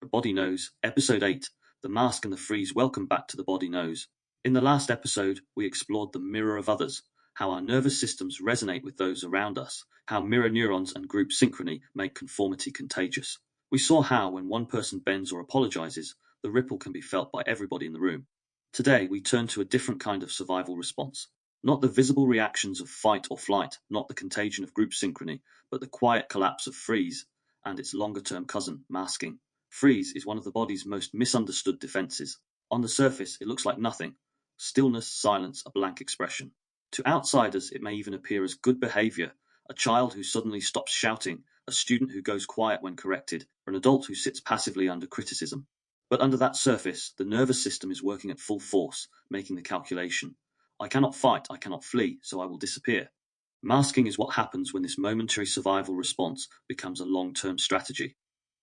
Body Knows, Episode 8, The Mask and the Freeze. Welcome back to The Body Knows. In the last episode, we explored the mirror of others, how our nervous systems resonate with those around us, how mirror neurons and group synchrony make conformity contagious. We saw how, when one person bends or apologizes, the ripple can be felt by everybody in the room. Today, we turn to a different kind of survival response. Not the visible reactions of fight or flight, not the contagion of group synchrony, but the quiet collapse of freeze and its longer-term cousin, masking. Freeze is one of the body's most misunderstood defenses. On the surface, it looks like nothing. Stillness, silence, a blank expression. To outsiders, it may even appear as good behavior, a child who suddenly stops shouting, a student who goes quiet when corrected, or an adult who sits passively under criticism. But under that surface, the nervous system is working at full force, making the calculation. I cannot fight, I cannot flee, so I will disappear. Masking is what happens when this momentary survival response becomes a long-term strategy.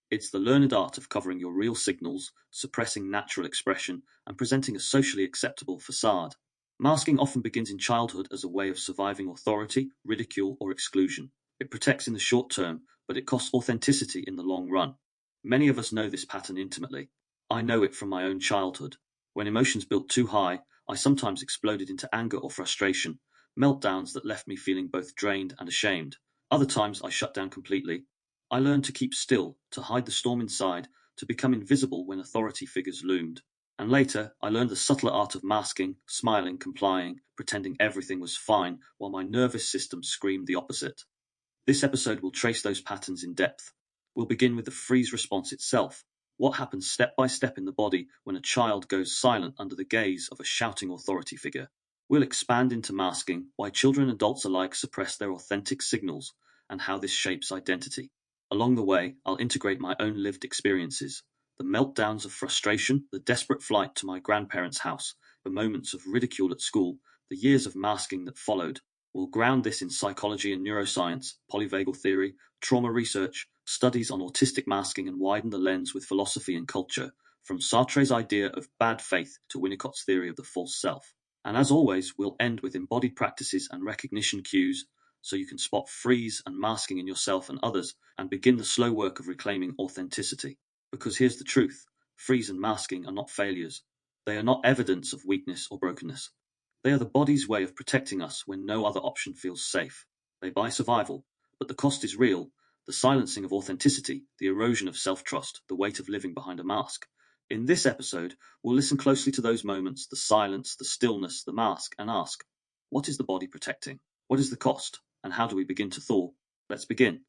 It's the learned art of covering your real signals, suppressing natural expression, and presenting a socially acceptable facade. Masking often begins in childhood as a way of surviving authority, ridicule, or exclusion. It protects in the short term, but it costs authenticity in the long run. Many of us know this pattern intimately. I know it from my own childhood. When emotions built too high, I sometimes exploded into anger or frustration, meltdowns that left me feeling both drained and ashamed. Other times I shut down completely. I learned to keep still, to hide the storm inside, to become invisible when authority figures loomed. And later, I learned the subtler art of masking, smiling, complying, pretending everything was fine while my nervous system screamed the opposite. This episode will trace those patterns in depth. We'll begin with the freeze response itself. What happens step by step in the body when a child goes silent under the gaze of a shouting authority figure? We'll expand into masking, why children and adults alike suppress their authentic signals, and how this shapes identity. Along the way, I'll integrate my own lived experiences, the meltdowns of frustration, the desperate flight to my grandparents' house, the moments of ridicule at school, the years of masking that followed. We'll ground this in psychology and neuroscience, polyvagal theory, trauma research, studies on autistic masking, and widen the lens with philosophy and culture, from Sartre's idea of bad faith to Winnicott's theory of the false self. And as always, we'll end with embodied practices and recognition cues so you can spot freeze and masking in yourself and others and begin the slow work of reclaiming authenticity. Because here's the truth, freeze and masking are not failures. They are not evidence of weakness or brokenness. They are the body's way of protecting us when no other option feels safe. They buy survival, but the cost is real, the silencing of authenticity, the erosion of self-trust, the weight of living behind a mask. In this episode, we'll listen closely to those moments, the silence, the stillness, the mask, and ask, what is the body protecting? What is the cost? And how do we begin to thaw? Let's begin.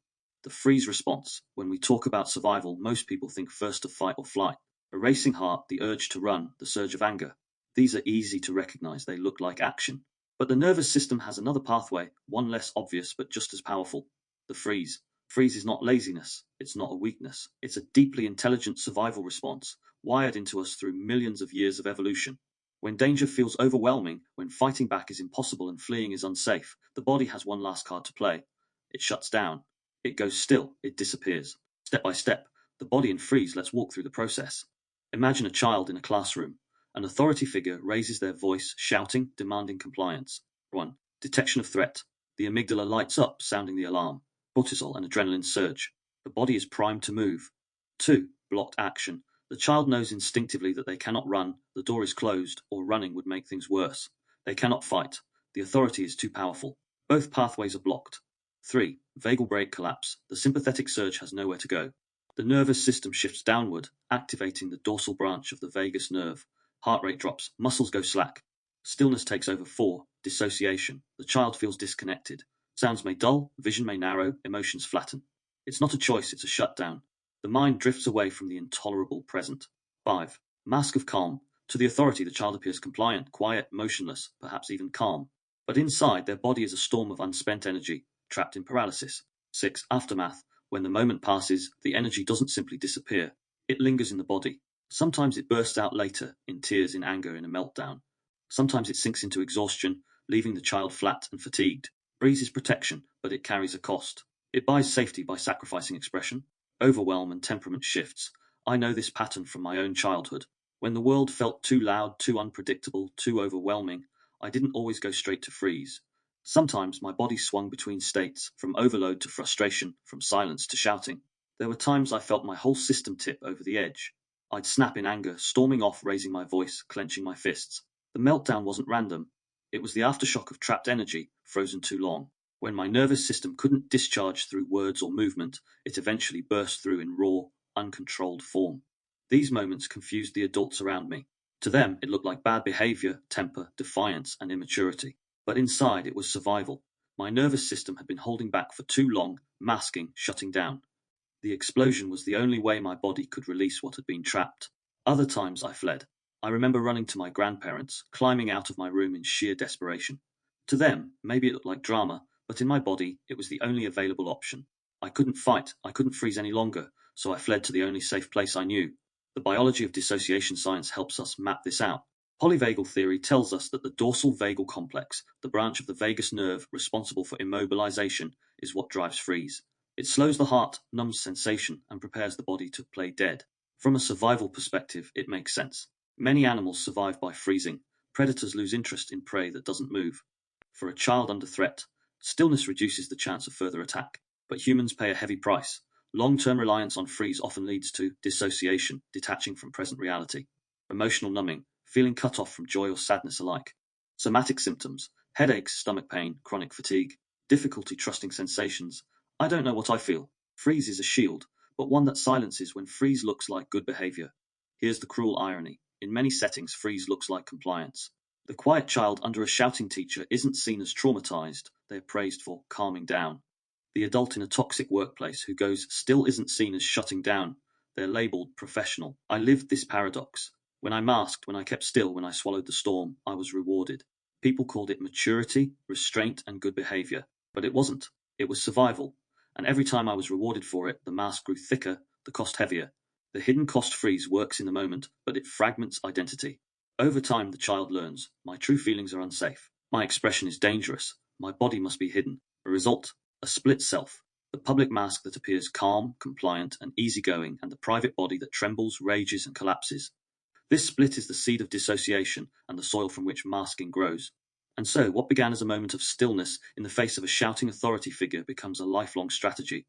The freeze response. When we talk about survival, most people think first of fight or flight. A racing heart, the urge to run, the surge of anger. These are easy to recognize, they look like action. But the nervous system has another pathway, one less obvious but just as powerful. The freeze. Freeze is not laziness, it's not a weakness. It's a deeply intelligent survival response, wired into us through millions of years of evolution. When danger feels overwhelming, when fighting back is impossible and fleeing is unsafe, the body has one last card to play. It shuts down. It goes still. It disappears. Step by step, the body in freeze. Let's walk through the process. Imagine a child in a classroom. An authority figure raises their voice, shouting, demanding compliance. 1. Detection of threat. The amygdala lights up, sounding the alarm. Cortisol and adrenaline surge. The body is primed to move. 2. Blocked action. The child knows instinctively that they cannot run, the door is closed, or running would make things worse. They cannot fight. The authority is too powerful. Both pathways are blocked. 3. Vagal brake collapse. The sympathetic surge has nowhere to go. The nervous system shifts downward, activating the dorsal branch of the vagus nerve. Heart rate drops, muscles go slack. Stillness takes over. 4. Dissociation. The child feels disconnected. Sounds may dull, vision may narrow, emotions flatten. It's not a choice, it's a shutdown. The mind drifts away from the intolerable present. 5. Mask of calm. To the authority, the child appears compliant, quiet, motionless, perhaps even calm. But inside, their body is a storm of unspent energy, trapped in paralysis. 6. Aftermath. When the moment passes, the energy doesn't simply disappear. It lingers in the body. Sometimes it bursts out later, in tears, in anger, in a meltdown. Sometimes it sinks into exhaustion, leaving the child flat and fatigued. Freeze is protection, but it carries a cost. It buys safety by sacrificing expression. Overwhelm and temperament shifts. I know this pattern from my own childhood. When the world felt too loud, too unpredictable, too overwhelming, I didn't always go straight to freeze. Sometimes my body swung between states, from overload to frustration, from silence to shouting. There were times I felt my whole system tip over the edge. I'd snap in anger, storming off, raising my voice, clenching my fists. The meltdown wasn't random. It was the aftershock of trapped energy, frozen too long. When my nervous system couldn't discharge through words or movement, it eventually burst through in raw, uncontrolled form. These moments confused the adults around me. To them, it looked like bad behavior, temper, defiance, and immaturity. But inside, it was survival. My nervous system had been holding back for too long, masking, shutting down. The explosion was the only way my body could release what had been trapped. Other times I fled. I remember running to my grandparents, climbing out of my room in sheer desperation. To them, maybe it looked like drama, but in my body, it was the only available option. I couldn't fight, I couldn't freeze any longer, so I fled to the only safe place I knew. The biology of dissociation science helps us map this out. Polyvagal theory tells us that the dorsal vagal complex, the branch of the vagus nerve responsible for immobilization, is what drives freeze. It slows the heart, numbs sensation, and prepares the body to play dead. From a survival perspective, it makes sense. Many animals survive by freezing. Predators lose interest in prey that doesn't move. For a child under threat, stillness reduces the chance of further attack. But humans pay a heavy price. Long-term reliance on freeze often leads to dissociation, detaching from present reality. Emotional numbing, feeling cut off from joy or sadness alike. Somatic symptoms, headaches, stomach pain, chronic fatigue, difficulty trusting sensations. I don't know what I feel. Freeze is a shield, but one that silences when freeze looks like good behavior. Here's the cruel irony. In many settings, freeze looks like compliance. The quiet child under a shouting teacher isn't seen as traumatized. They're praised for calming down. The adult in a toxic workplace who goes still isn't seen as shutting down. They're labeled professional. I lived this paradox. When I masked, when I kept still, when I swallowed the storm, I was rewarded. People called it maturity, restraint, and good behavior. But it wasn't. It was survival. And every time I was rewarded for it, the mask grew thicker, the cost heavier. The hidden cost freeze works in the moment, but it fragments identity. Over time, the child learns, my true feelings are unsafe. My expression is dangerous. My body must be hidden. A result, a split self. The public mask that appears calm, compliant, and easygoing, and the private body that trembles, rages, and collapses. This split is the seed of dissociation and the soil from which masking grows. And so, what began as a moment of stillness in the face of a shouting authority figure becomes a lifelong strategy.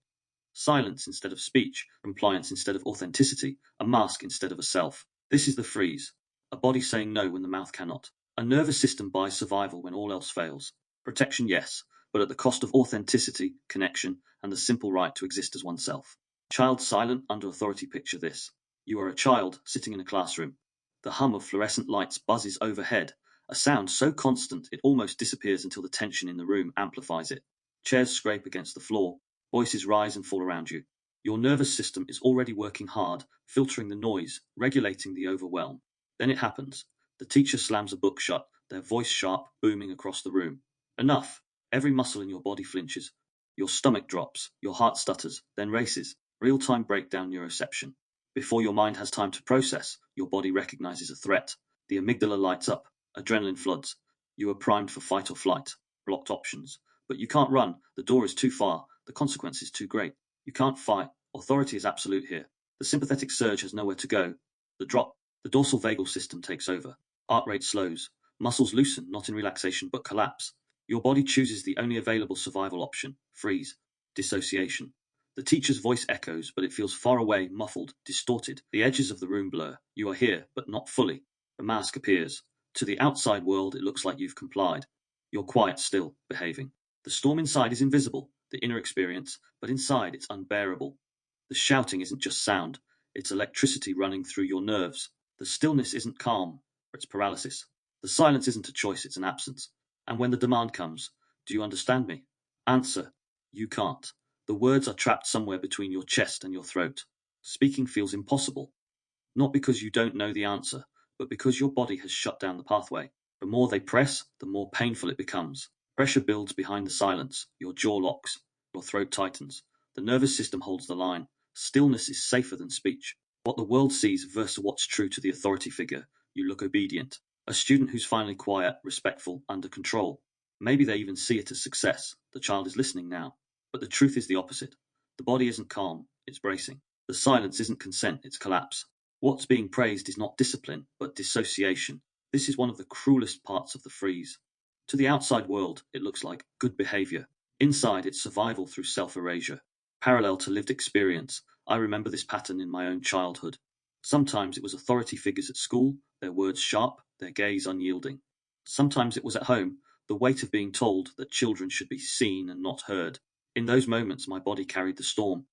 Silence instead of speech, compliance instead of authenticity, a mask instead of a self. This is the freeze. A body saying no when the mouth cannot. A nervous system buys survival when all else fails. Protection, yes, but at the cost of authenticity, connection, and the simple right to exist as oneself. Child silent under authority, picture this. You are a child sitting in a classroom. The hum of fluorescent lights buzzes overhead, a sound so constant it almost disappears until the tension in the room amplifies it. Chairs scrape against the floor, voices rise and fall around you. Your nervous system is already working hard, filtering the noise, regulating the overwhelm. Then it happens. The teacher slams a book shut, their voice sharp, booming across the room. Enough. Every muscle in your body flinches. Your stomach drops, your heart stutters, then races. Real-time breakdown neuroception. Before your mind has time to process, your body recognizes a threat. The amygdala lights up, adrenaline floods. You are primed for fight or flight, blocked options. But you can't run, the door is too far, the consequence is too great. You can't fight, authority is absolute here. The sympathetic surge has nowhere to go. The dorsal vagal system takes over. Heart rate slows. Muscles loosen, not in relaxation but collapse. Your body chooses the only available survival option, freeze, dissociation. The teacher's voice echoes, but it feels far away, muffled, distorted. The edges of the room blur. You are here, but not fully. The mask appears. To the outside world, it looks like you've complied. You're quiet still, behaving. The storm inside is invisible, the inner experience, but inside it's unbearable. The shouting isn't just sound, it's electricity running through your nerves. The stillness isn't calm, it's paralysis. The silence isn't a choice, it's an absence. And when the demand comes, do you understand me? Answer, you can't. The words are trapped somewhere between your chest and your throat. Speaking feels impossible. Not because you don't know the answer, but because your body has shut down the pathway. The more they press, the more painful it becomes. Pressure builds behind the silence. Your jaw locks. Your throat tightens. The nervous system holds the line. Stillness is safer than speech. What the world sees versus what's true to the authority figure. You look obedient. A student who's finally quiet, respectful, under control. Maybe they even see it as success. The child is listening now. But the truth is the opposite. The body isn't calm, it's bracing. The silence isn't consent, it's collapse. What's being praised is not discipline, but dissociation. This is one of the cruelest parts of the freeze. To the outside world, it looks like good behavior. Inside, it's survival through self-erasure. Parallel to lived experience, I remember this pattern in my own childhood. Sometimes it was authority figures at school, their words sharp, their gaze unyielding. Sometimes it was at home, the weight of being told that children should be seen and not heard. In those moments, my body carried the storm.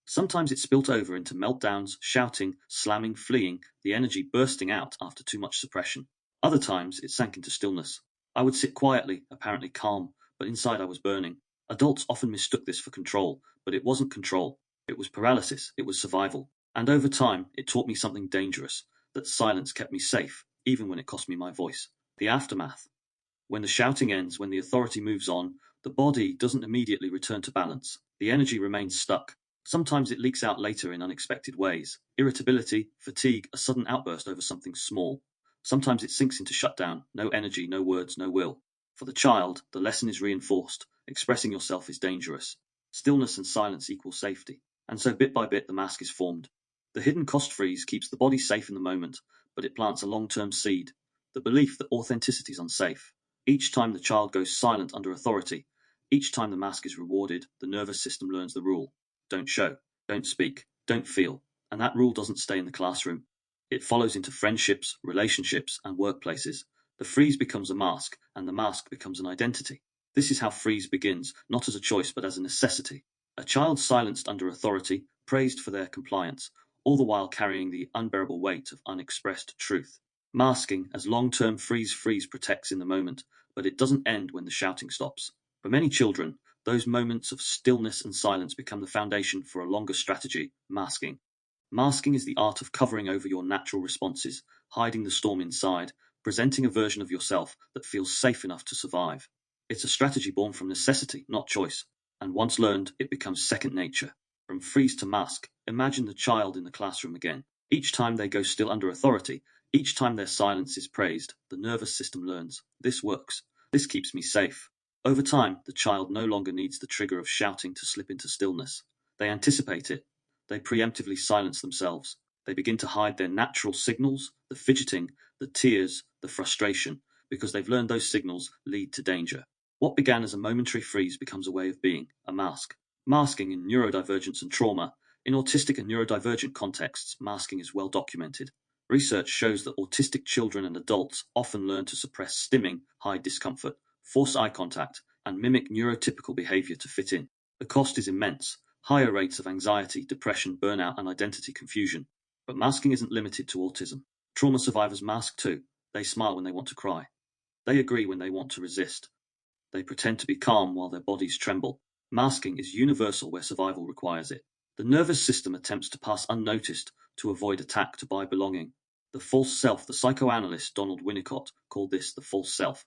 Sometimes it spilt over into meltdowns, shouting, slamming, fleeing, the energy bursting out after too much suppression. Other times it sank into stillness. I would sit quietly, apparently calm, but inside I was burning. Adults often mistook this for control, but it wasn't control. It was paralysis, it was survival. And over time, it taught me something dangerous, that silence kept me safe, even when it cost me my voice. The aftermath. When the shouting ends, when the authority moves on, the body doesn't immediately return to balance. The energy remains stuck. Sometimes it leaks out later in unexpected ways. Irritability, fatigue, a sudden outburst over something small. Sometimes it sinks into shutdown. No energy, no words, no will. For the child, the lesson is reinforced. Expressing yourself is dangerous. Stillness and silence equal safety. And so bit by bit the mask is formed. The hidden cost freeze keeps the body safe in the moment, but it plants a long-term seed. The belief that authenticity is unsafe. Each time the child goes silent under authority, each time the mask is rewarded, the nervous system learns the rule. Don't show, don't speak, don't feel. And that rule doesn't stay in the classroom. It follows into friendships, relationships, and workplaces. The freeze becomes a mask, and the mask becomes an identity. This is how freeze begins, not as a choice but as a necessity. A child silenced under authority, praised for their compliance, all the while carrying the unbearable weight of unexpressed truth. Masking as long-term freeze protects in the moment, but it doesn't end when the shouting stops. For many children, those moments of stillness and silence become the foundation for a longer strategy, masking. Masking is the art of covering over your natural responses, hiding the storm inside, presenting a version of yourself that feels safe enough to survive. It's a strategy born from necessity, not choice, and once learned, it becomes second nature. From freeze to mask, imagine the child in the classroom again. Each time they go still under authority, each time their silence is praised, the nervous system learns, this works, this keeps me safe. Over time, the child no longer needs the trigger of shouting to slip into stillness. They anticipate it. They preemptively silence themselves. They begin to hide their natural signals, the fidgeting, the tears, the frustration, because they've learned those signals lead to danger. What began as a momentary freeze becomes a way of being, a mask. Masking in neurodivergence and trauma. In autistic and neurodivergent contexts, masking is well documented. Research shows that autistic children and adults often learn to suppress stimming, hide discomfort, force eye contact, and mimic neurotypical behavior to fit in. The cost is immense. Higher rates of anxiety, depression, burnout, and identity confusion. But masking isn't limited to autism. Trauma survivors mask too. They smile when they want to cry. They agree when they want to resist. They pretend to be calm while their bodies tremble. Masking is universal where survival requires it. The nervous system attempts to pass unnoticed to avoid attack, to buy belonging. The false self, the psychoanalyst Donald Winnicott called this the false self.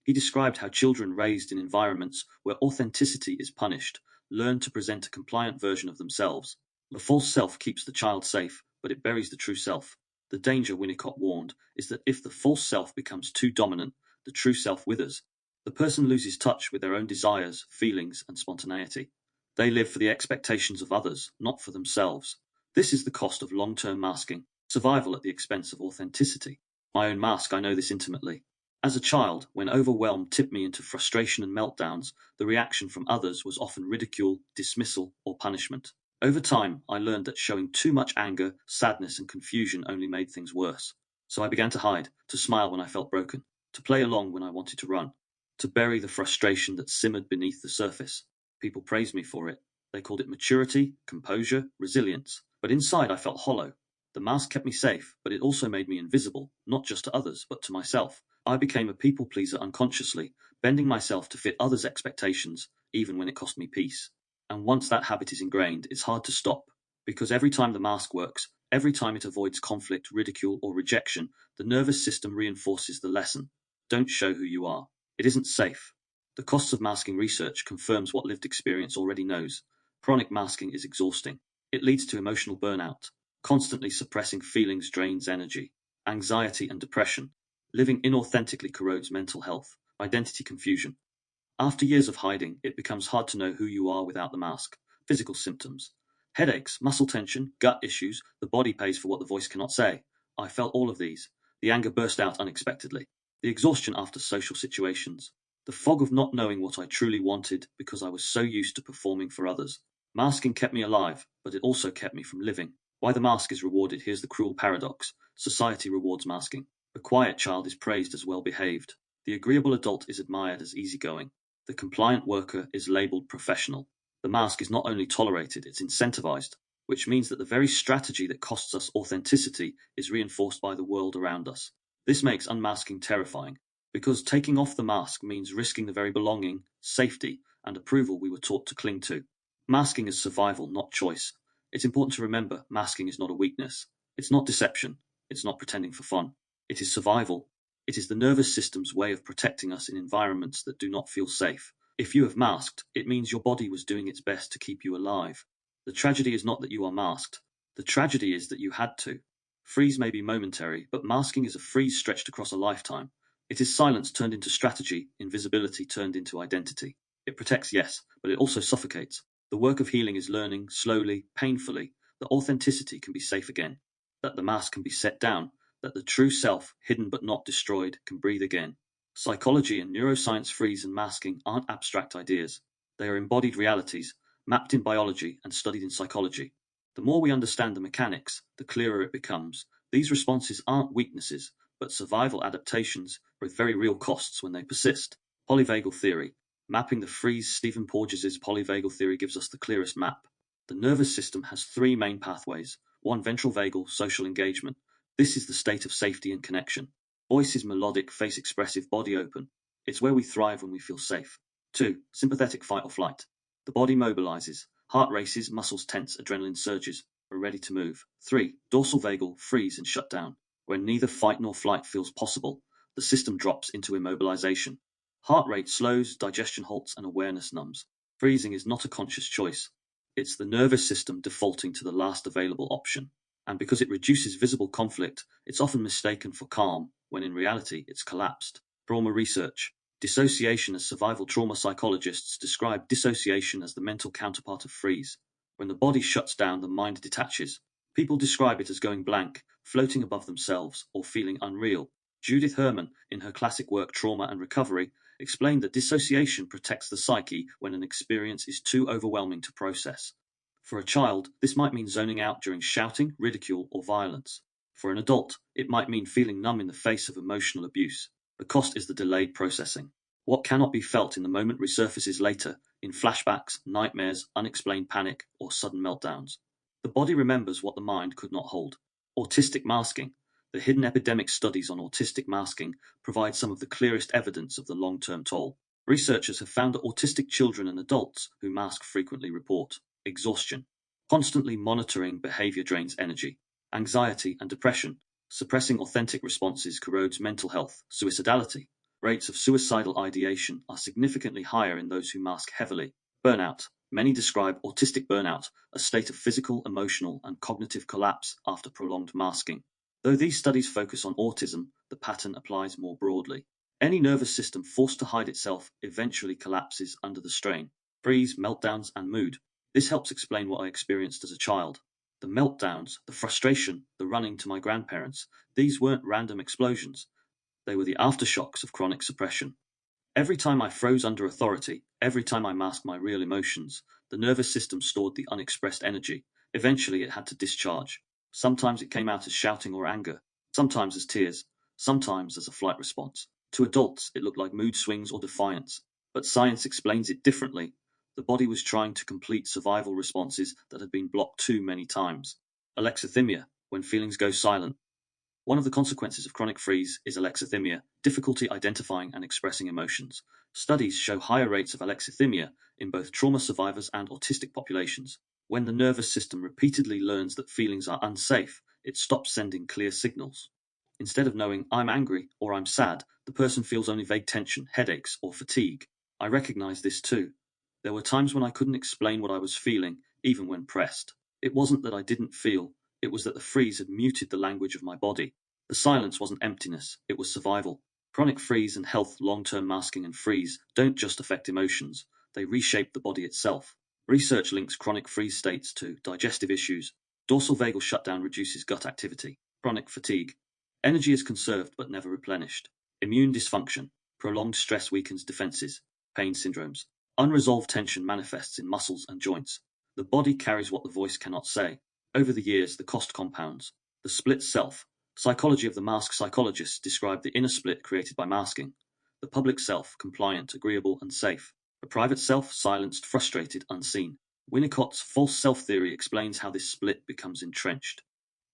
He described how children raised in environments where authenticity is punished learn to present a compliant version of themselves. The false self keeps the child safe, but it buries the true self. The danger, Winnicott warned, is that if the false self becomes too dominant, the true self withers. The person loses touch with their own desires, feelings, and spontaneity. They live for the expectations of others, not for themselves. This is the cost of long-term masking, survival at the expense of authenticity. My own mask, I know this intimately. As a child, when overwhelm tipped me into frustration and meltdowns, the reaction from others was often ridicule, dismissal, or punishment. Over time, I learned that showing too much anger, sadness, and confusion only made things worse. So I began to hide, to smile when I felt broken, to play along when I wanted to run, to bury the frustration that simmered beneath the surface. People praised me for it. They called it maturity, composure, resilience. But inside I felt hollow. The mask kept me safe, but it also made me invisible, not just to others, but to myself. I became a people pleaser unconsciously, bending myself to fit others' expectations, even when it cost me peace. And once that habit is ingrained, it's hard to stop, because every time the mask works, every time it avoids conflict, ridicule, or rejection, the nervous system reinforces the lesson. Don't show who you are. It isn't safe. The costs of masking research confirms what lived experience already knows. Chronic masking is exhausting. It leads to emotional burnout. Constantly suppressing feelings drains energy. Anxiety and depression. Living inauthentically corrodes mental health. Identity confusion. After years of hiding, it becomes hard to know who you are without the mask. Physical symptoms. Headaches, muscle tension, gut issues, the body pays for what the voice cannot say. I felt all of these. The anger burst out unexpectedly. The exhaustion after social situations. The fog of not knowing what I truly wanted because I was so used to performing for others. Masking kept me alive, but it also kept me from living. Why the mask is rewarded, here's the cruel paradox. Society rewards masking. The quiet child is praised as well behaved. The agreeable adult is admired as easygoing. The compliant worker is labeled professional. The mask is not only tolerated, it's incentivized, which means that the very strategy that costs us authenticity is reinforced by the world around us. This makes unmasking terrifying, because taking off the mask means risking the very belonging, safety, and approval we were taught to cling to. Masking is survival, not choice. It's important to remember masking is not a weakness. It's not deception. It's not pretending for fun. It is survival. It is the nervous system's way of protecting us in environments that do not feel safe. If you have masked, it means your body was doing its best to keep you alive. The tragedy is not that you are masked. The tragedy is that you had to. Freeze may be momentary, but masking is a freeze stretched across a lifetime. It is silence turned into strategy, invisibility turned into identity. It protects, yes, but it also suffocates. The work of healing is learning, slowly, painfully, that authenticity can be safe again, that the mask can be set down, that the true self, hidden but not destroyed, can breathe again. Psychology and neuroscience freeze and masking aren't abstract ideas. They are embodied realities, mapped in biology and studied in psychology. The more we understand the mechanics, the clearer it becomes. These responses aren't weaknesses, but survival adaptations with very real costs when they persist. Polyvagal theory. Mapping the freeze. Stephen Porges' polyvagal theory gives us the clearest map. The nervous system has three main pathways. 1. Ventral vagal, social engagement. This is the state of safety and connection. Voice is melodic, face expressive, body open. It's where we thrive when we feel safe. 2. Sympathetic fight or flight. The body mobilizes. Heart races, muscles tense, adrenaline surges. We're ready to move. 3. Dorsal vagal, freeze and shut down. When neither fight nor flight feels possible, the system drops into immobilization. Heart rate slows, digestion halts, and awareness numbs. Freezing is not a conscious choice. It's the nervous system defaulting to the last available option. And because it reduces visible conflict, it's often mistaken for calm, when in reality it's collapsed. Trauma research. Dissociation, as survival trauma psychologists describe dissociation as the mental counterpart of freeze. When the body shuts down, the mind detaches. People describe it as going blank, floating above themselves, or feeling unreal. Judith Herman, in her classic work Trauma and Recovery, explained that dissociation protects the psyche when an experience is too overwhelming to process. For a child, this might mean zoning out during shouting, ridicule, or violence. For an adult, it might mean feeling numb in the face of emotional abuse. The cost is the delayed processing. What cannot be felt in the moment resurfaces later, in flashbacks, nightmares, unexplained panic, or sudden meltdowns. The body remembers what the mind could not hold. Autistic masking. The hidden epidemic studies on autistic masking provide some of the clearest evidence of the long-term toll. Researchers have found that autistic children and adults who mask frequently report exhaustion. Constantly monitoring behavior drains energy. Anxiety and depression. Suppressing authentic responses corrodes mental health. Suicidality. Rates of suicidal ideation are significantly higher in those who mask heavily. Burnout. Many describe autistic burnout, a state of physical, emotional, and cognitive collapse after prolonged masking. Though these studies focus on autism, the pattern applies more broadly. Any nervous system forced to hide itself eventually collapses under the strain. Freeze, meltdowns, and mood. This helps explain what I experienced as a child. The meltdowns, the frustration, the running to my grandparents, these weren't random explosions. They were the aftershocks of chronic suppression. Every time I froze under authority, every time I masked my real emotions, the nervous system stored the unexpressed energy. Eventually it had to discharge. Sometimes it came out as shouting or anger, sometimes as tears, sometimes as a flight response. To adults, it looked like mood swings or defiance. But science explains it differently. The body was trying to complete survival responses that had been blocked too many times. Alexithymia, when feelings go silent. One of the consequences of chronic freeze is alexithymia, difficulty identifying and expressing emotions. Studies show higher rates of alexithymia in both trauma survivors and autistic populations. When the nervous system repeatedly learns that feelings are unsafe, it stops sending clear signals. Instead of knowing I'm angry or I'm sad, the person feels only vague tension, headaches, or fatigue. I recognize this too. There were times when I couldn't explain what I was feeling, even when pressed. It wasn't that I didn't feel, it was that the freeze had muted the language of my body. The silence wasn't emptiness, it was survival. Chronic freeze and health, long-term masking and freeze don't just affect emotions, they reshape the body itself. Research links chronic freeze states to digestive issues. Dorsal vagal shutdown reduces gut activity. Chronic fatigue. Energy is conserved but never replenished. Immune dysfunction. Prolonged stress weakens defenses. Pain syndromes. Unresolved tension manifests in muscles and joints. The body carries what the voice cannot say. Over the years, the cost compounds. The split self. Psychology of the mask psychologists describe the inner split created by masking. The public self, compliant, agreeable, and safe. The private self, silenced, frustrated, unseen. Winnicott's false self theory explains how this split becomes entrenched.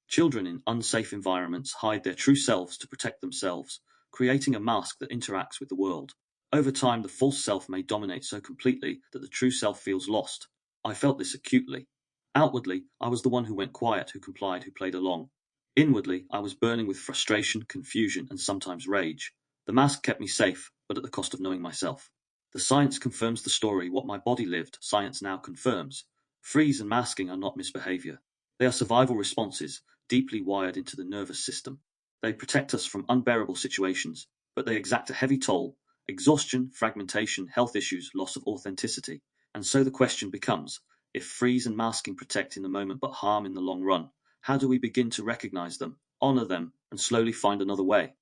Children in unsafe environments hide their true selves to protect themselves, creating a mask that interacts with the world. Over time, the false self may dominate so completely that the true self feels lost. I felt this acutely. Outwardly, I was the one who went quiet, who complied, who played along. Inwardly, I was burning with frustration, confusion, and sometimes rage. The mask kept me safe, but at the cost of knowing myself. The science confirms the story. What my body lived, science now confirms. Freeze and masking are not misbehavior. They are survival responses, deeply wired into the nervous system. They protect us from unbearable situations, but they exact a heavy toll: exhaustion, fragmentation, health issues, loss of authenticity. And so the question becomes, if freeze and masking protect in the moment but harm in the long run, how do we begin to recognize them, honor them, and slowly find another way?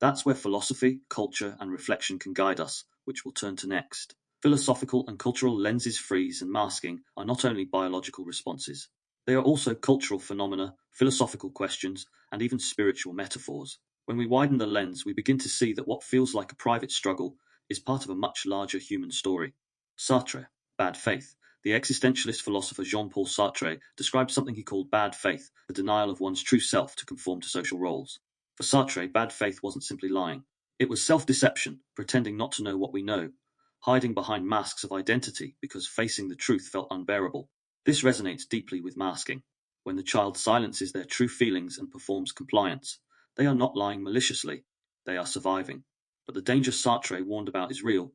That's where philosophy, culture, and reflection can guide us, which we'll turn to next. Philosophical and cultural lenses. Freeze and masking are not only biological responses. They are also cultural phenomena, philosophical questions, and even spiritual metaphors. When we widen the lens, we begin to see that what feels like a private struggle is part of a much larger human story. Sartre, bad faith. The existentialist philosopher Jean-Paul Sartre described something he called bad faith, the denial of one's true self to conform to social roles. For Sartre, bad faith wasn't simply lying. It was self-deception, pretending not to know what we know, hiding behind masks of identity because facing the truth felt unbearable. This resonates deeply with masking. When the child silences their true feelings and performs compliance, they are not lying maliciously, they are surviving. But the danger Sartre warned about is real.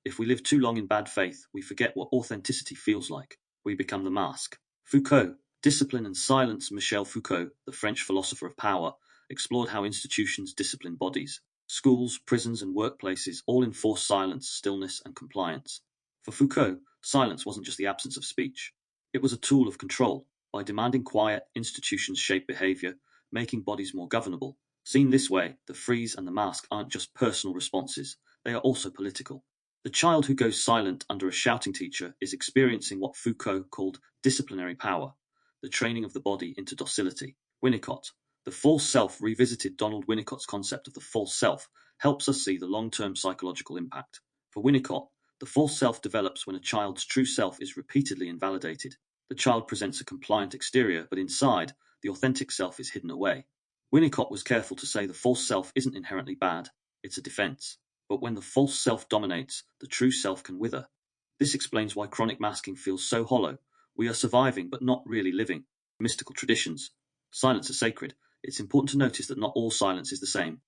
If we live too long in bad faith, we forget what authenticity feels like. We become the mask. Foucault, Discipline and Silence. Michel Foucault, the French philosopher of power, explored how institutions discipline bodies. Schools, prisons, and workplaces all enforce silence, stillness, and compliance. For Foucault, silence wasn't just the absence of speech. It was a tool of control. By demanding quiet, institutions shape behavior, making bodies more governable. Seen this way, the freeze and the mask aren't just personal responses, they are also political. The child who goes silent under a shouting teacher is experiencing what Foucault called disciplinary power, the training of the body into docility. Winnicott, The False Self revisited. Donald Winnicott's concept of the false self helps us see the long-term psychological impact. For Winnicott, the false self develops when a child's true self is repeatedly invalidated. The child presents a compliant exterior, but inside, the authentic self is hidden away. Winnicott was careful to say the false self isn't inherently bad, it's a defense. But when the false self dominates, the true self can wither. This explains why chronic masking feels so hollow. We are surviving, but not really living. Mystical traditions. Silence is sacred. It's important to notice that not all silence is the same.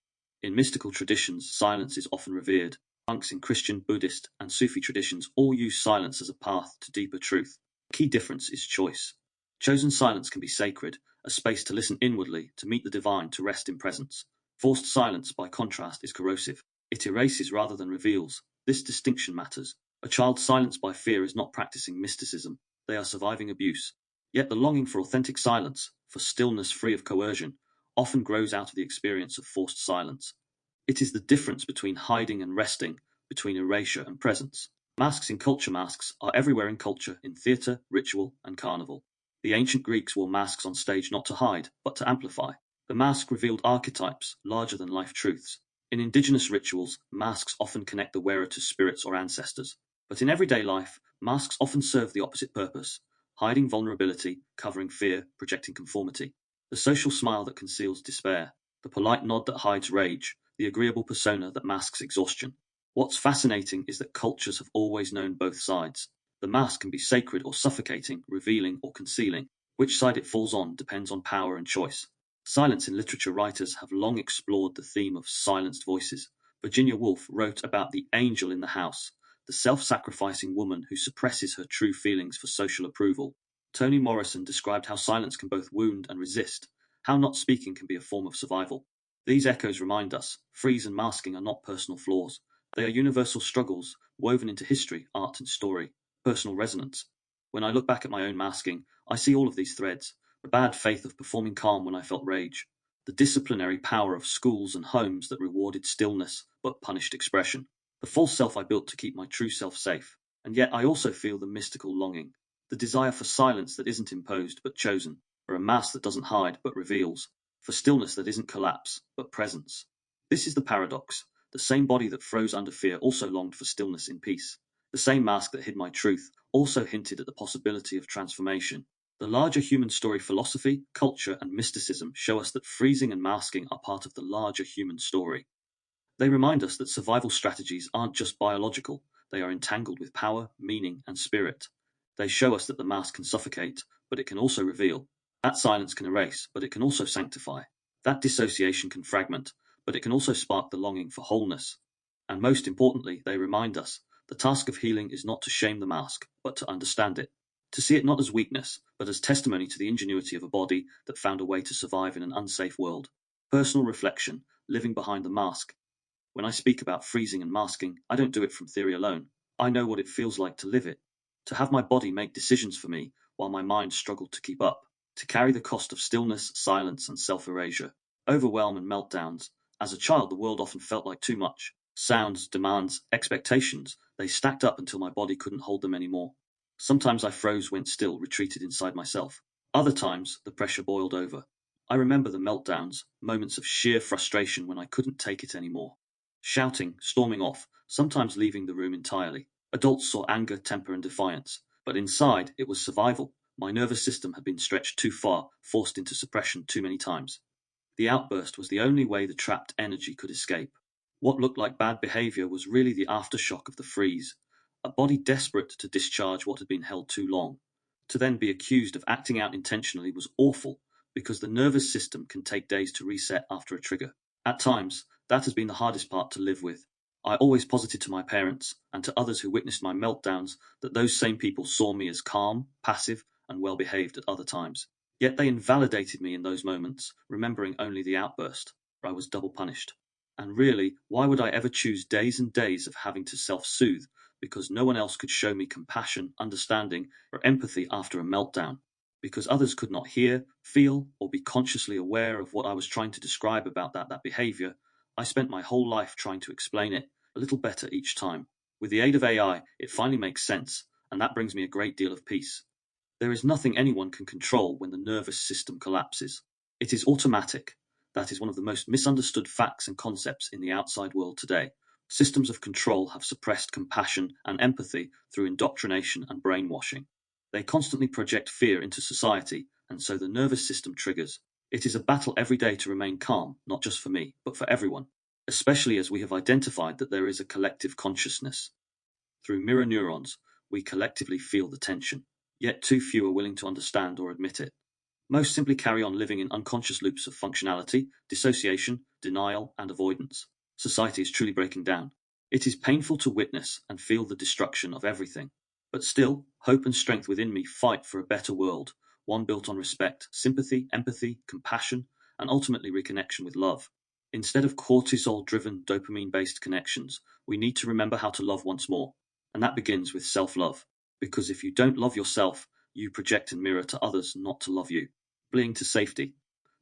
In mystical traditions, silence is often revered. Monks in Christian, Buddhist, and Sufi traditions all use silence as a path to deeper truth. The key difference is choice. Chosen silence can be sacred, a space to listen inwardly, to meet the divine, to rest in presence. Forced silence, by contrast, is corrosive. It erases rather than reveals. This distinction matters. A child silenced by fear is not practicing mysticism. They are surviving abuse. Yet the longing for authentic silence, for stillness free of coercion, often grows out of the experience of forced silence. It is the difference between hiding and resting, between erasure and presence. Masks in culture. Masks are everywhere in culture, in theatre, ritual, and carnival. The ancient Greeks wore masks on stage not to hide, but to amplify. The mask revealed archetypes, larger-than-life truths. In indigenous rituals, masks often connect the wearer to spirits or ancestors. But in everyday life, masks often serve the opposite purpose, hiding vulnerability, covering fear, projecting conformity. The social smile that conceals despair, the polite nod that hides rage, the agreeable persona that masks exhaustion. What's fascinating is that cultures have always known both sides. The mask can be sacred or suffocating, revealing or concealing. Which side it falls on depends on power and choice. Silence in literature. Writers have long explored the theme of silenced voices. Virginia Woolf wrote about the angel in the house, the self-sacrificing woman who suppresses her true feelings for social approval. Toni Morrison described how silence can both wound and resist, how not speaking can be a form of survival. These echoes remind us, freeze and masking are not personal flaws. They are universal struggles, woven into history, art and story, personal resonance. When I look back at my own masking, I see all of these threads. The bad faith of performing calm when I felt rage. The disciplinary power of schools and homes that rewarded stillness but punished expression. The false self I built to keep my true self safe. And yet I also feel the mystical longing. the desire for silence that isn't imposed but chosen, for a mask that doesn't hide but reveals, for stillness that isn't collapse but presence. This is the paradox. The same body that froze under fear also longed for stillness in peace. The same mask that hid my truth also hinted at the possibility of transformation. The larger human story philosophy, culture, and mysticism show us that freezing and masking are part of the larger human story. They remind us that survival strategies aren't just biological, they are entangled with power, meaning, and spirit. They show us that the mask can suffocate, but it can also reveal. That silence can erase, but it can also sanctify. That dissociation can fragment, but it can also spark the longing for wholeness. And most importantly, they remind us the task of healing is not to shame the mask, but to understand it. To see it not as weakness, but as testimony to the ingenuity of a body that found a way to survive in an unsafe world. Personal reflection, living behind the mask. When I speak about freezing and masking, I don't do it from theory alone. I know what it feels like to live it. To have my body make decisions for me while my mind struggled to keep up. To carry the cost of stillness, silence, and self-erasure. Overwhelm and meltdowns. As a child, the world often felt like too much. Sounds, demands, expectations, they stacked up until my body couldn't hold them anymore. Sometimes I froze, went still, retreated inside myself. Other times, the pressure boiled over. I remember the meltdowns, moments of sheer frustration when I couldn't take it anymore. Shouting, storming off, sometimes leaving the room entirely. Adults saw anger, temper, and defiance, but inside it was survival. My nervous system had been stretched too far, forced into suppression too many times. The outburst was the only way the trapped energy could escape. What looked like bad behavior was really the aftershock of the freeze, a body desperate to discharge what had been held too long. To then be accused of acting out intentionally was awful, because the nervous system can take days to reset after a trigger. At times, that has been the hardest part to live with. I always posited to my parents and to others who witnessed my meltdowns that those same people saw me as calm, passive, and well behaved at other times. Yet they invalidated me in those moments, remembering only the outburst, where I was double punished. And really, why would I ever choose days and days of having to self-soothe because no one else could show me compassion, understanding, or empathy after a meltdown? Because others could not hear, feel, or be consciously aware of what I was trying to describe about that behavior, I spent my whole life trying to explain it a little better each time. With the aid of AI, it finally makes sense, and that brings me a great deal of peace. There is nothing anyone can control when the nervous system collapses. It is automatic. That is one of the most misunderstood facts and concepts in the outside world today. Systems of control have suppressed compassion and empathy through indoctrination and brainwashing. They constantly project fear into society, and so the nervous system triggers. It is a battle every day to remain calm, not just for me, but for everyone, especially as we have identified that there is a collective consciousness. Through mirror neurons, we collectively feel the tension, yet too few are willing to understand or admit it. Most simply carry on living in unconscious loops of functionality, dissociation, denial, and avoidance. Society is truly breaking down. It is painful to witness and feel the destruction of everything. But still, hope and strength within me fight for a better world, one built on respect, sympathy, empathy, compassion, and ultimately reconnection with love. Instead of cortisol-driven, dopamine-based connections, we need to remember how to love once more. And that begins with self-love. Because if you don't love yourself, you project and mirror to others not to love you. Fleeing to safety.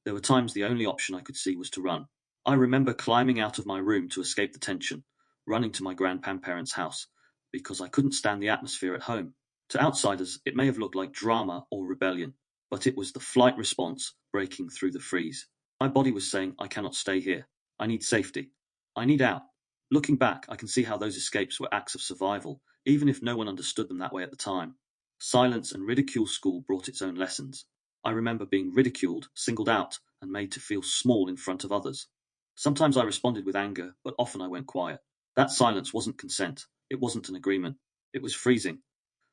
There were times the only option I could see was to run. I remember climbing out of my room to escape the tension, running to my grandparents' house, because I couldn't stand the atmosphere at home. To outsiders, it may have looked like drama or rebellion, but it was the flight response breaking through the freeze. My body was saying, I cannot stay here. I need safety. I need out. Looking back, I can see how those escapes were acts of survival, even if no one understood them that way at the time. Silence and ridicule school brought its own lessons. I remember being ridiculed, singled out, and made to feel small in front of others. Sometimes I responded with anger, but often I went quiet. That silence wasn't consent. It wasn't an agreement. It was freezing.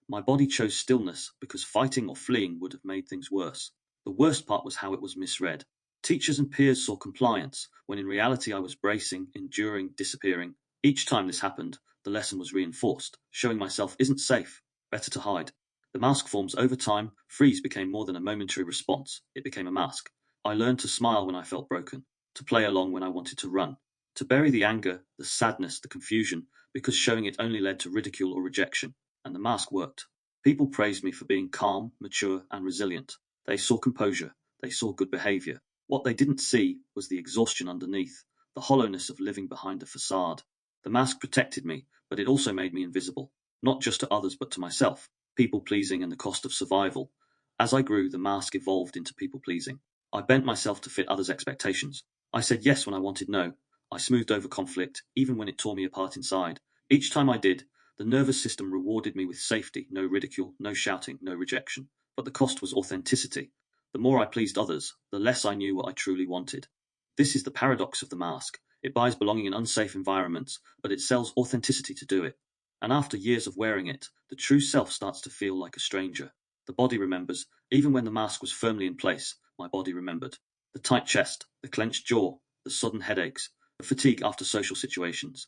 My body chose stillness because fighting or fleeing would have made things worse. The worst part was how it was misread. Teachers and peers saw compliance, when in reality I was bracing, enduring, disappearing. Each time this happened, the lesson was reinforced. Showing myself isn't safe. Better to hide. The mask forms over time. Freeze became more than a momentary response. It became a mask. I learned to smile when I felt broken, to play along when I wanted to run, to bury the anger, the sadness, the confusion, because showing it only led to ridicule or rejection. And the mask worked. People praised me for being calm, mature, and resilient. They saw composure. They saw good behavior. What they didn't see was the exhaustion underneath, the hollowness of living behind a facade. The mask protected me, but it also made me invisible, not just to others but to myself. people-pleasing and the cost of survival. As I grew, the mask evolved into people-pleasing. I bent myself to fit others' expectations. I said yes when I wanted no. I smoothed over conflict, even when it tore me apart inside. Each time I did, the nervous system rewarded me with safety, no ridicule, no shouting, no rejection. But the cost was authenticity. The more I pleased others, the less I knew what I truly wanted. This is the paradox of the mask. It buys belonging in unsafe environments, but it sells authenticity to do it. And after years of wearing it, the true self starts to feel like a stranger. The body remembers, even when the mask was firmly in place, my body remembered. The tight chest, the clenched jaw, the sudden headaches, the fatigue after social situations.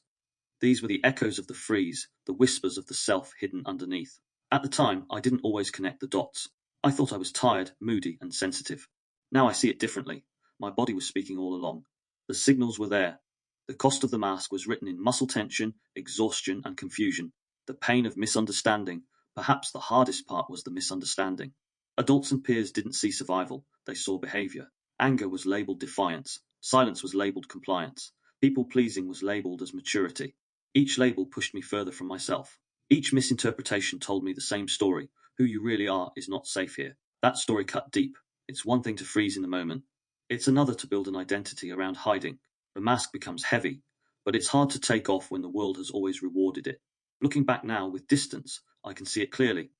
These were the echoes of the freeze, the whispers of the self hidden underneath. At the time, I didn't always connect the dots. I thought I was tired, moody, and sensitive. Now I see it differently. My body was speaking all along. The signals were there. The cost of the mask was written in muscle tension, exhaustion, and confusion. The pain of misunderstanding. Perhaps the hardest part was the misunderstanding. Adults and peers didn't see survival, they saw behavior. Anger was labeled defiance. Silence was labeled compliance. People-pleasing was labeled as maturity. Each label pushed me further from myself. Each misinterpretation told me the same story. Who you really are is not safe here. That story cut deep. It's one thing to freeze in the moment. It's another to build an identity around hiding. The mask becomes heavy, but it's hard to take off when the world has always rewarded it. Looking back now with distance, I can see it clearly.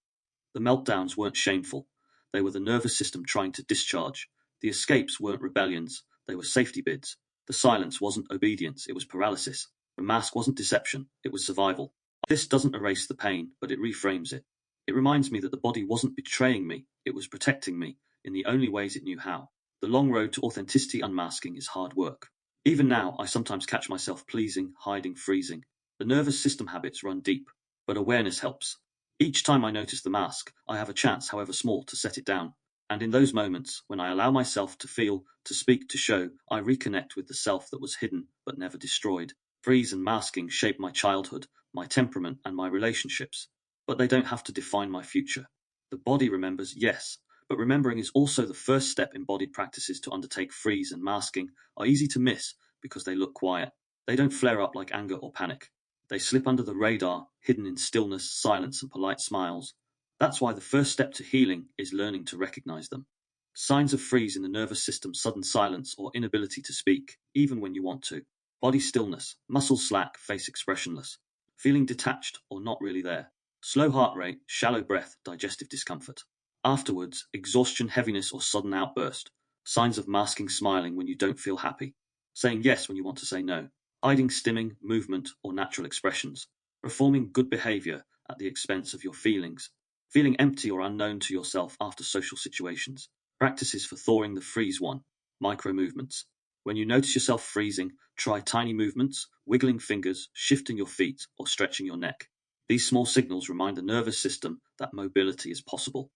The meltdowns weren't shameful. They were the nervous system trying to discharge. The escapes weren't rebellions. They were safety bids. The silence wasn't obedience, it was paralysis. The mask wasn't deception, it was survival. This doesn't erase the pain, but it reframes it. It reminds me that the body wasn't betraying me, it was protecting me, in the only ways it knew how. The long road to authenticity unmasking is hard work. Even now, I sometimes catch myself pleasing, hiding, freezing. The nervous system habits run deep, but awareness helps. Each time I notice the mask, I have a chance, however small, to set it down. And in those moments, when I allow myself to feel, to speak, to show, I reconnect with the self that was hidden but never destroyed. Freeze and masking shape my childhood, my temperament, and my relationships. But they don't have to define my future. The body remembers, yes, but remembering is also the first step. Embodied practices to undertake freeze and masking are easy to miss because they look quiet. They don't flare up like anger or panic. They slip under the radar, hidden in stillness, silence, and polite smiles. That's why the first step to healing is learning to recognize them. Signs of freeze in the nervous system: sudden silence or inability to speak, even when you want to. Body stillness, muscles slack, face expressionless. Feeling detached or not really there. Slow heart rate, shallow breath, digestive discomfort. Afterwards, exhaustion, heaviness, or sudden outburst. Signs of masking: smiling when you don't feel happy. Saying yes when you want to say no. Hiding stimming, movement, or natural expressions. Performing good behavior at the expense of your feelings. Feeling empty or unknown to yourself after social situations. Practices for thawing the freeze one. Micro movements. When you notice yourself freezing, try tiny movements, wiggling fingers, shifting your feet, or stretching your neck. These small signals remind the nervous system that mobility is possible.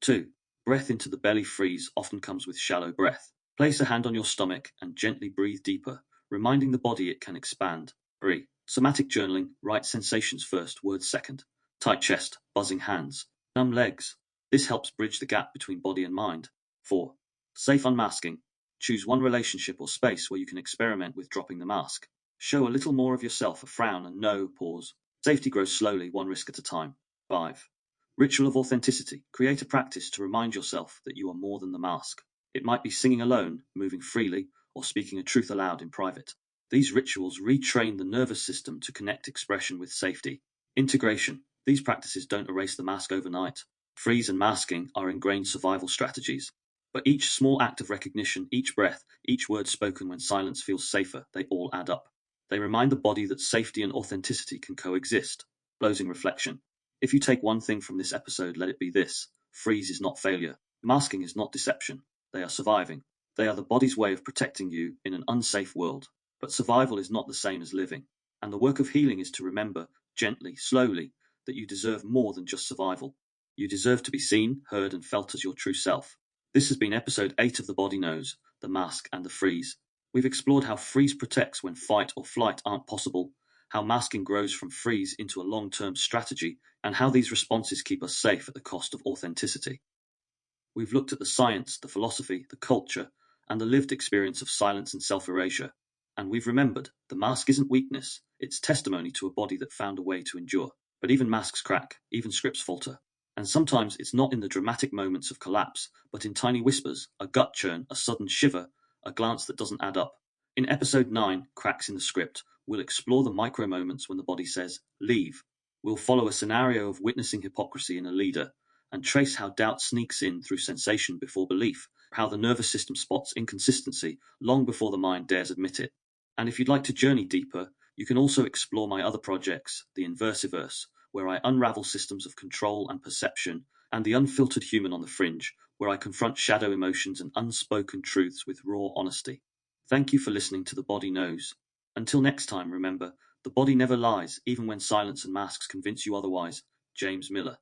2. Breath into the belly freeze often comes with shallow breath. Place a hand on your stomach and gently breathe deeper, reminding the body it can expand. 3. Somatic journaling, write sensations first, words second. Tight chest, buzzing hands, numb legs. This helps bridge the gap between body and mind. 4. Safe unmasking. Choose one relationship or space where you can experiment with dropping the mask. Show a little more of yourself, a frown, and no pause. Safety grows slowly, one risk at a time. 5. Ritual of authenticity. Create a practice to remind yourself that you are more than the mask. It might be singing alone, moving freely, or speaking a truth aloud in private. These rituals retrain the nervous system to connect expression with safety. Integration. These practices don't erase the mask overnight. Freeze and masking are ingrained survival strategies. But each small act of recognition, each breath, each word spoken when silence feels safer, they all add up. They remind the body that safety and authenticity can coexist. Closing reflection. If you take one thing from this episode, let it be this: freeze is not failure. Masking is not deception. They are surviving. They are the body's way of protecting you in an unsafe world. But survival is not the same as living. And the work of healing is to remember, gently, slowly, that you deserve more than just survival. You deserve to be seen, heard, and felt as your true self. This has been episode 8 of The Body Knows, The Mask and the Freeze. We've explored how freeze protects when fight or flight aren't possible, how masking grows from freeze into a long-term strategy, and how these responses keep us safe at the cost of authenticity. We've looked at the science, the philosophy, the culture, and the lived experience of silence and self-erasure. And we've remembered, the mask isn't weakness, it's testimony to a body that found a way to endure. But even masks crack, even scripts falter. And sometimes it's not in the dramatic moments of collapse, but in tiny whispers, a gut churn, a sudden shiver, a glance that doesn't add up. In episode 9, Cracks in the Script, we'll explore the micro moments when the body says, leave. We'll follow a scenario of witnessing hypocrisy in a leader and trace how doubt sneaks in through sensation before belief, how the nervous system spots inconsistency long before the mind dares admit it. And if you'd like to journey deeper, you can also explore my other projects, the Inversiverse, where I unravel systems of control and perception, and the Unfiltered Human on the Fringe, where I confront shadow emotions and unspoken truths with raw honesty. Thank you for listening to The Body Knows. Until next time, remember, the body never lies, even when silence and masks convince you otherwise. James Miller.